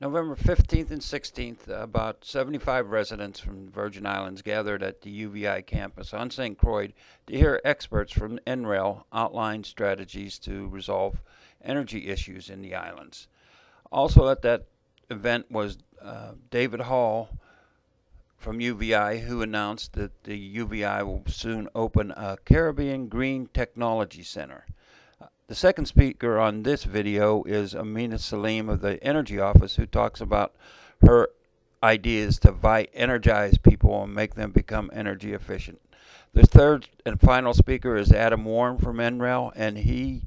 November 15th and 16th, about 75 residents from the Virgin Islands gathered at the UVI campus on St. Croix to hear experts from NREL outline strategies to resolve energy issues in the islands. Also at that event was David Hall from UVI, who announced that the UVI will soon open a Caribbean Green Technology Center. The second speaker on this video is Amina Salim of the Energy Office, who talks about her ideas to energize people and make them become energy efficient. The third and final speaker is Adam Warren from NREL, and he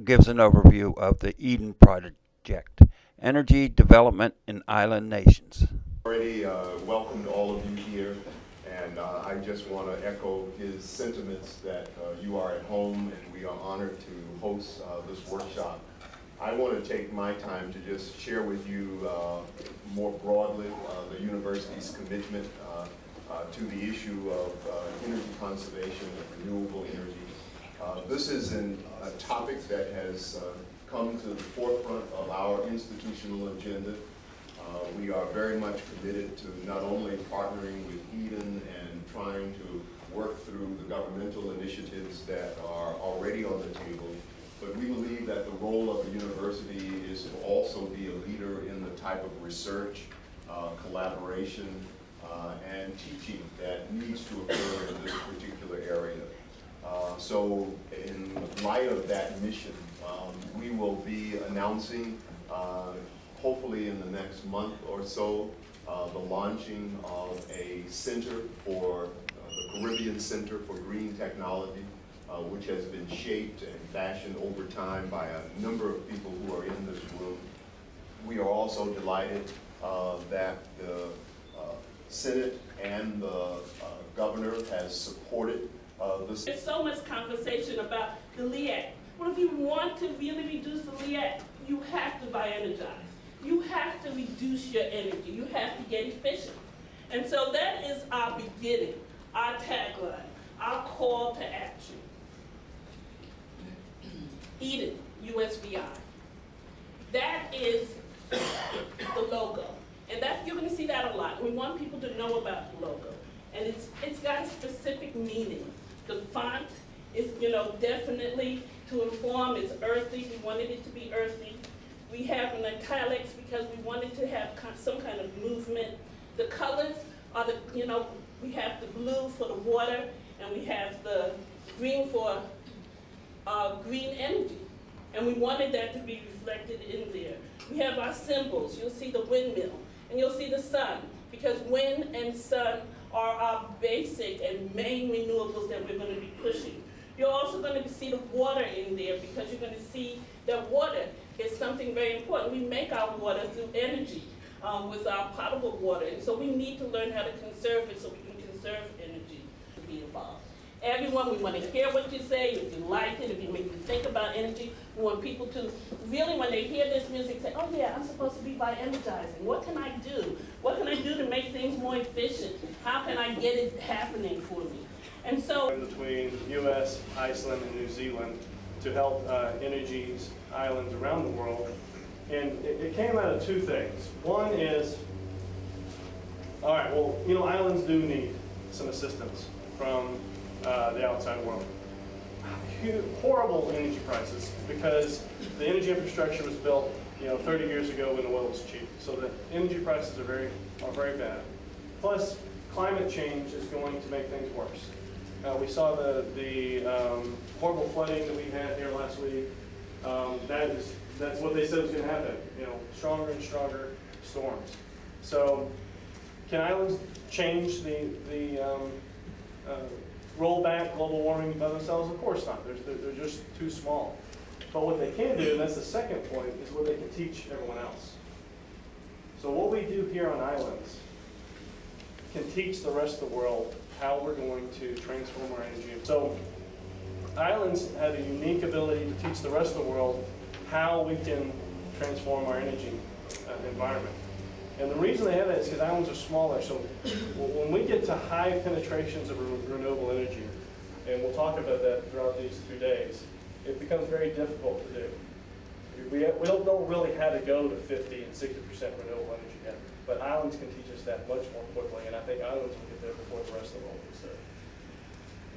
gives an overview of the EDIN project, Energy Development in Island Nations. Already welcomed all of you here. And I just want to echo his sentiments that you are at home and we are honored to host this workshop. I want to take my time to just share with you more broadly the university's commitment to the issue of energy conservation and renewable energy. This is a topic that has come to the forefront of our institutional agenda. We are very much committed to not only partnering with EDIN and trying to work through the governmental initiatives that are already on the table, but we believe that the role of the university is to also be a leader in the type of research, collaboration, and teaching that needs to occur in this particular area. So in light of that mission, we will be announcing hopefully in the next month or so, the launching of a center for the Caribbean Center for Green Technology, which has been shaped and fashioned over time by a number of people who are in this room. We are also delighted that the Senate and the governor has supported this. There's so much conversation about the LEAC. Well, if you want to really reduce the LEAC, you have to energize. You have to reduce your energy. You have to get efficient. And so that is our beginning, our tagline, our call to action. EDIN, USVI. That is the logo. And you're going to see that a lot. We want people to know about the logo. And it's got a specific meaning. The font is, definitely to inform. It's earthy. We wanted it to be earthy. We have an italics because we wanted to have some kind of movement. The colors are we have the blue for the water, and we have the green for green energy. And we wanted that to be reflected in there. We have our symbols. You'll see the windmill, and you'll see the sun, because wind and sun are our basic and main renewables that we're going to be pushing. You're also going to see the water in there, because you're going to see that water is something very important. We make our water through energy with our potable water, and so we need to learn how to conserve it so we can conserve energy to be involved. Everyone, we want to hear what you say, if you like it, if you make you think about energy. We want people to really, when they hear this music, say, oh yeah, I'm supposed to be energizing. What can I do? What can I do to make things more efficient? How can I get it happening for me? And so between U.S., Iceland, and New Zealand to help energies islands around the world. And it came out of two things. One is, all right, well, islands do need some assistance from the outside world. Horrible energy prices, because the energy infrastructure was built 30 years ago when the oil was cheap. So the energy prices are very bad. Plus, climate change is going to make things worse. We saw the horrible flooding that we had here last week. That's what they said was going to happen. Stronger and stronger storms. So, can islands change the roll back global warming by themselves? Of course not. They're just too small. But what they can do, and that's the second point, is what they can teach everyone else. So what we do here on islands can teach the rest of the world how we're going to transform our energy. So islands have a unique ability to teach the rest of the world how we can transform our energy environment. And the reason they have that is because islands are smaller. So when we get to high penetrations of renewable energy, and we'll talk about that throughout these 2 days, it becomes very difficult to do. We don't really have to go to 50 and 60% renewable energy yet, but islands can teach us that much more quickly, and I think islands will get there before the rest of the world gets there.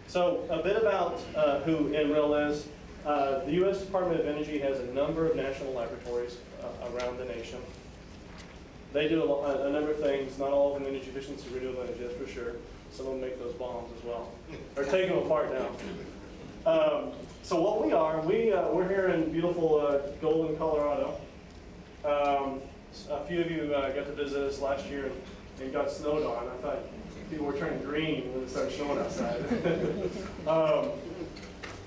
So a bit about who NREL is. The U.S. Department of Energy has a number of national laboratories around the nation. They do a number of things, not all of them energy efficiency, renewable energy, that's for sure. Some of them make those bombs as well. Or take them apart now. So what we are, we're here in beautiful Golden, Colorado. A few of you got to visit us last year and got snowed on. I thought people were turning green when it started snowing outside.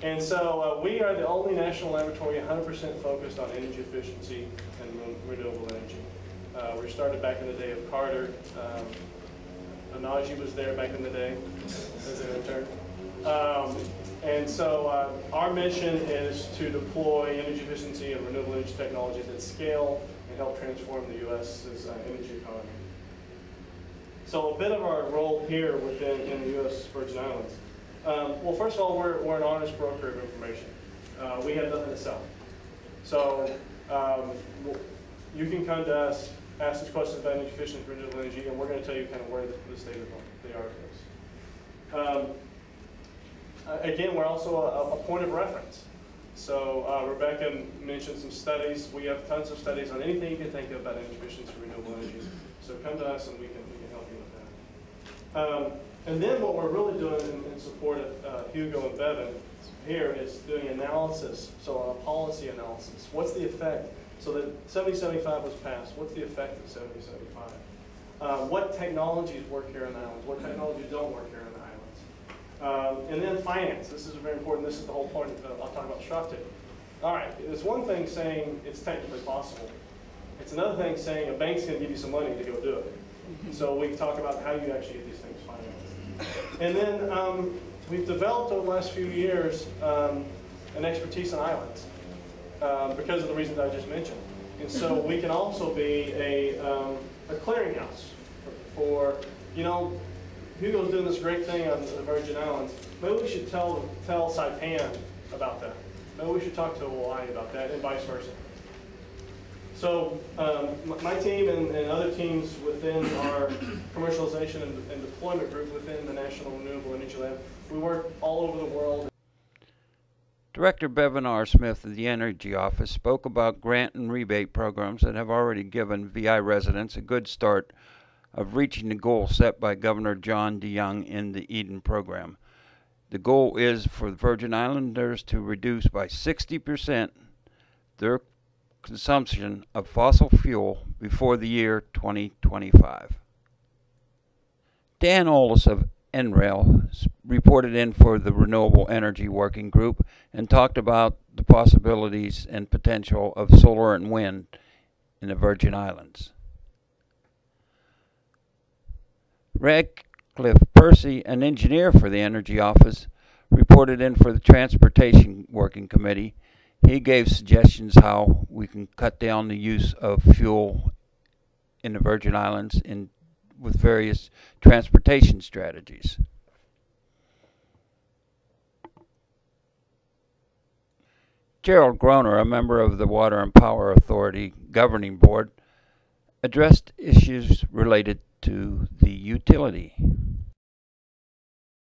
And so we are the only national laboratory 100% focused on energy efficiency and renewable energy. We started back in the day of Carter. Anaji was there back in the day as an intern. And so our mission is to deploy energy efficiency and renewable energy technologies at scale and help transform the U.S.'s energy economy. So a bit of our role here in the U.S. Virgin Islands. Well, first of all, we're an honest broker of information. We have nothing to sell. So you can come to us, ask us questions about energy efficiency and renewable energy, and we're going to tell you kind of where the state of the art is. Again, we're also a point of reference. So Rebecca mentioned some studies. We have tons of studies on anything you can think of about energy efficiency and renewable energy. So come to us and we can help you with that. And then what we're really doing in support of Hugo and Bevan here is doing analysis, so a policy analysis. What's the effect? So that 7075 was passed. What's the effect of 7075? What technologies work here on the islands? What technologies don't work here on the islands? And then finance. This is very important. This is the whole point I'll talk about Shakti. All right, it's one thing saying it's technically possible. It's another thing saying a bank's going to give you some money to go do it. So we can talk about how you actually get these things financed. And then we've developed over the last few years an expertise on islands because of the reasons I just mentioned. And so we can also be a clearinghouse for, you know, Hugo's doing this great thing on the Virgin Islands. Maybe we should tell Saipan about that. Maybe we should talk to Hawaii about that, and vice versa. So my team and other teams within our commercialization and deployment group within the National Renewable Energy Lab, we work all over the world. Director Bevan R. Smith of the Energy Office spoke about grant and rebate programs that have already given VI residents a good start of reaching the goal set by Governor John DeYoung in the EDIN program. The goal is for the Virgin Islanders to reduce by 60% their consumption of fossil fuel before the year 2025. Dan Ollis of NREL reported in for the Renewable Energy Working Group and talked about the possibilities and potential of solar and wind in the Virgin Islands. Radcliffe Percy, an engineer for the Energy Office, reported in for the Transportation Working Committee. He gave suggestions how we can cut down the use of fuel in the Virgin Islands with various transportation strategies. Gerald Groner, a member of the Water and Power Authority Governing Board, addressed issues related to the utility.